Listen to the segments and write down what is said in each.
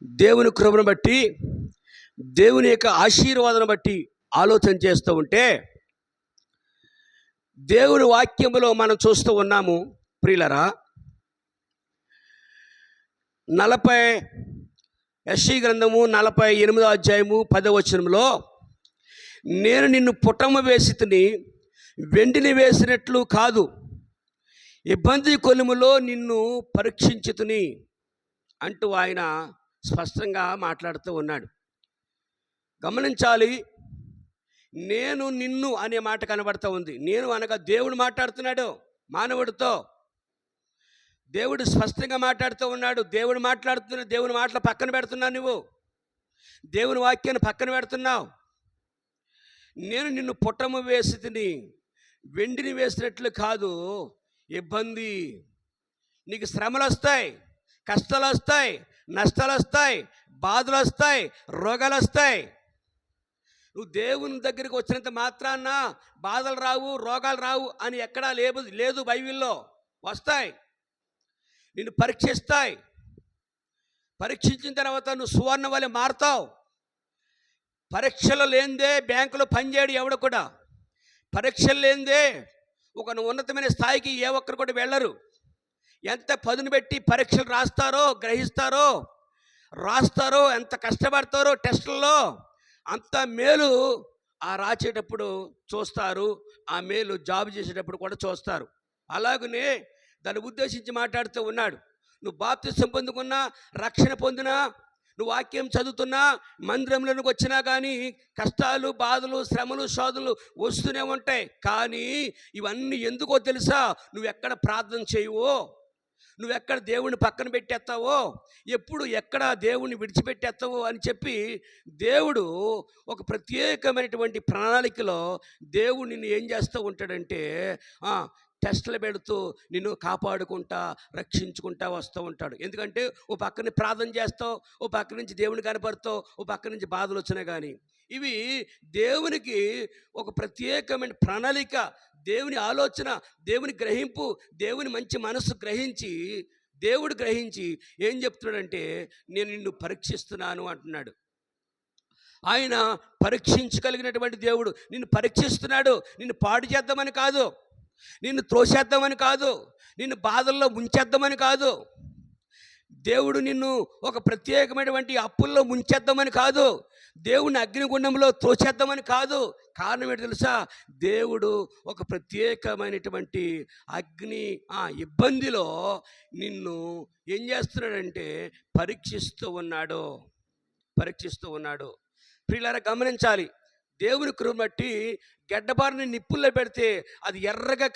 దేవుని కృపను బట్టి, దేవుని యొక్క ఆశీర్వాదం బట్టి ఆలోచన చేస్తూ ఉంటే, దేవుని వాక్యములో మనం చూస్తూ ఉన్నాము ప్రియులరా. 40 యెషయా గ్రంథము 48వ అధ్యాయము 10వ వచనంలో, నేను నిన్ను పుటము వేసితిని, వెండిని వేసినట్లు కాదు, ఇబ్బంది కొలుములో నిన్ను పరీక్షించుతుని అంటూ ఆయన స్పష్టంగా మాట్లాడుతూ ఉన్నాడు. గమనించాలి, నేను నిన్ను అనే మాట కనబడుతూ ఉంది. నేను అనగా దేవుడు మాట్లాడుతున్నాడు మానవుడితో. దేవుడు స్పష్టంగా మాట్లాడుతూ ఉన్నాడు. దేవుడు మాట్లాడుతున్న దేవుని మాటలు పక్కన పెడుతున్నావు, నువ్వు దేవుని వాక్యాన్ని పక్కన పెడుతున్నావు. నేను నిన్ను పుటము వేసి తిని, వెండిని వేసినట్లు కాదు, ఇబ్బంది, నీకు శ్రమలు వస్తాయి, కష్టాలు వస్తాయి, నష్టాలు వస్తాయి, బాధలు వస్తాయి, రోగాలు వస్తాయి. నువ్వు దేవుని దగ్గరికి వచ్చినంత మాత్రాన బాధలు రావు, రోగాలు రావు అని ఎక్కడా లేదు బైబిల్లో. వస్తాయి, నిన్ను పరీక్షిస్తాయి. పరీక్షించిన తర్వాత నువ్వు సువర్ణ వలె మారుతావు. పరీక్షలు లేనిదే బ్యాంకులో పనిచేయడు ఎవడు కూడా. పరీక్షలు లేనిదే ఒక ఉన్నతమైన స్థాయికి ఏ ఒక్కరు కూడా వెళ్ళరు. ఎంత పదును పెట్టి పరీక్షలు రాస్తారో ఎంత కష్టపడతారో టెస్టుల్లో, అంత మేలు ఆ రాసేటప్పుడు చూస్తారు, ఆ మేలు జాబ్ చేసేటప్పుడు కూడా చూస్తారు. అలాగనే దాన్ని ఉద్దేశించి మాట్లాడుతూ ఉన్నాడు. నువ్వు బాప్తిసం పొందుకున్నా, రక్షణ పొందినా, నువ్వు వాక్యం చదువుతున్నా, మందిరంలోనికి వచ్చినా కానీ కష్టాలు, బాధలు, శ్రమలు, శోధనలు వస్తూనే ఉంటాయి. కానీ ఇవన్నీ ఎందుకో తెలుసా? నువ్వు ఎక్కడ ప్రార్థన చేయవో, నువ్వెక్కడ దేవుని పక్కన పెట్టేస్తావో, ఎక్కడ దేవుణ్ణి విడిచిపెట్టేస్తావో అని చెప్పి దేవుడు ఒక ప్రత్యేకమైనటువంటి ప్రణాళికలో దేవుడు నిన్ను ఏం చేస్తూ ఉంటాడంటే, టెస్టులు పెడుతూ నిన్ను కాపాడుకుంటా, రక్షించుకుంటా వస్తూ ఉంటాడు. ఎందుకంటే ఓ పక్కన ప్రార్థన చేస్తావు, ఓ పక్క నుంచి దేవుని కనపడతావు, ఓ పక్క నుంచి బాధలు వచ్చినా కానీ ఇవి దేవునికి ఒక ప్రత్యేకమైన ప్రణాళిక, దేవుని ఆలోచన, దేవుని గ్రహింపు, దేవుని మంచి మనస్సు దేవుడు గ్రహించి ఏం చెప్తున్నాడంటే, నేను నిన్ను పరీక్షిస్తున్నాను అంటున్నాడు. ఆయన పరీక్షించగలిగినటువంటి దేవుడు. నిన్ను పరీక్షిస్తున్నాడు. నిన్ను పాడు చేద్దామని కాదు, నిన్ను త్రోసేద్దామని కాదు, నిన్ను బాధల్లో ముంచేద్దామని కాదు, దేవుడు నిన్ను ఒక ప్రత్యేకమైనటువంటి అప్పుల్లో ముంచేద్దామని కాదు, దేవుని అగ్నిగుండంలో త్రోచేద్దామని కాదు. కారణం ఏంటి తెలుసా? దేవుడు ఒక ప్రత్యేకమైనటువంటి ఇబ్బందిలో నిన్ను ఏం చేస్తున్నాడంటే పరీక్షిస్తూ ఉన్నాడు. ప్రియులారా, గమనించాలి, దేవుని కృపను బట్టి గడ్డబారిని నిప్పుల్లో పెడితే అది ఎర్రగా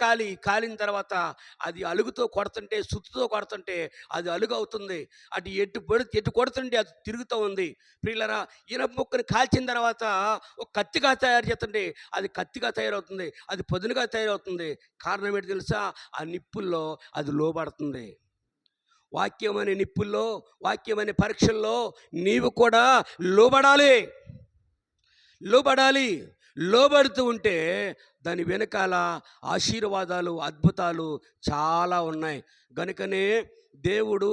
కాలిన తర్వాత అది అలుగుతో కొడుతుంటే, సుత్తుతో కొడుతుంటే అది అలుగు అవుతుంది. అది ఎటు కొడుతుంటే అది తిరుగుతూ ఉంది. ప్రియులారా, ఇనప ముక్కని కాల్చిన తర్వాత ఒక కత్తిగా తయారు చేస్తుంటే అది కత్తిగా తయారవుతుంది, అది పదునుగా తయారవుతుంది. కారణం ఏంటి తెలుసా? ఆ నిప్పుల్లో అది లోబడుతుంది. వాక్యం అనే నిప్పుల్లో, వాక్యం అనే పరీక్షల్లో నీవు కూడా లోబడుతూ ఉంటే దాని వెనకాల ఆశీర్వాదాలు, అద్భుతాలు చాలా ఉన్నాయి. గనుకనే దేవుడు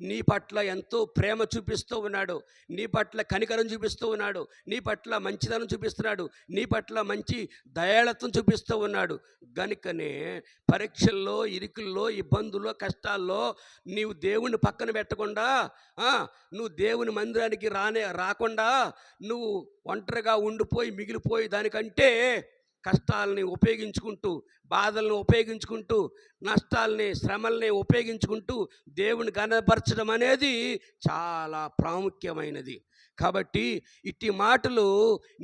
నీ పట్ల ఎంతో ప్రేమ చూపిస్తూ ఉన్నాడు, నీ పట్ల కనికరం చూపిస్తూ ఉన్నాడు, నీ పట్ల మంచిదనం చూపిస్తున్నాడు, నీ పట్ల మంచి దయాళత్వం చూపిస్తూ ఉన్నాడు. గనుకనే పరీక్షల్లో, ఇరుకుల్లో, ఇబ్బందుల్లో, కష్టాల్లో నీవు దేవుని పక్కన పెట్టకుండా, నువ్వు దేవుని మందిరానికి రాకుండా నువ్వు ఒంటరిగా మిగిలిపోయి దానికంటే కష్టాలని ఉపయోగించుకుంటూ, బాధలను ఉపయోగించుకుంటూ, నష్టాలని, శ్రమల్ని ఉపయోగించుకుంటూ దేవుని ఘనపరచడం అనేది చాలా ప్రాముఖ్యమైనది. కాబట్టి ఇట్టి మాటలు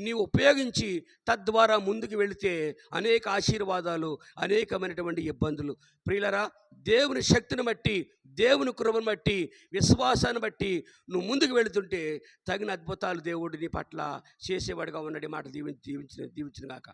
నీవు ఉపయోగించి తద్వారా ముందుకు వెళితే అనేక ఆశీర్వాదాలు, అనేకమైనటువంటి ఇబ్బందులు. ప్రియులరా, దేవుని శక్తిని బట్టి, దేవుని కృపను బట్టి, విశ్వాసాన్ని బట్టి నువ్వు ముందుకు వెళుతుంటే తగిన అద్భుతాలు దేవుడు నీ పట్ల చేసేవాడుగా ఉన్నాడు. మాట దీవించిన గాక.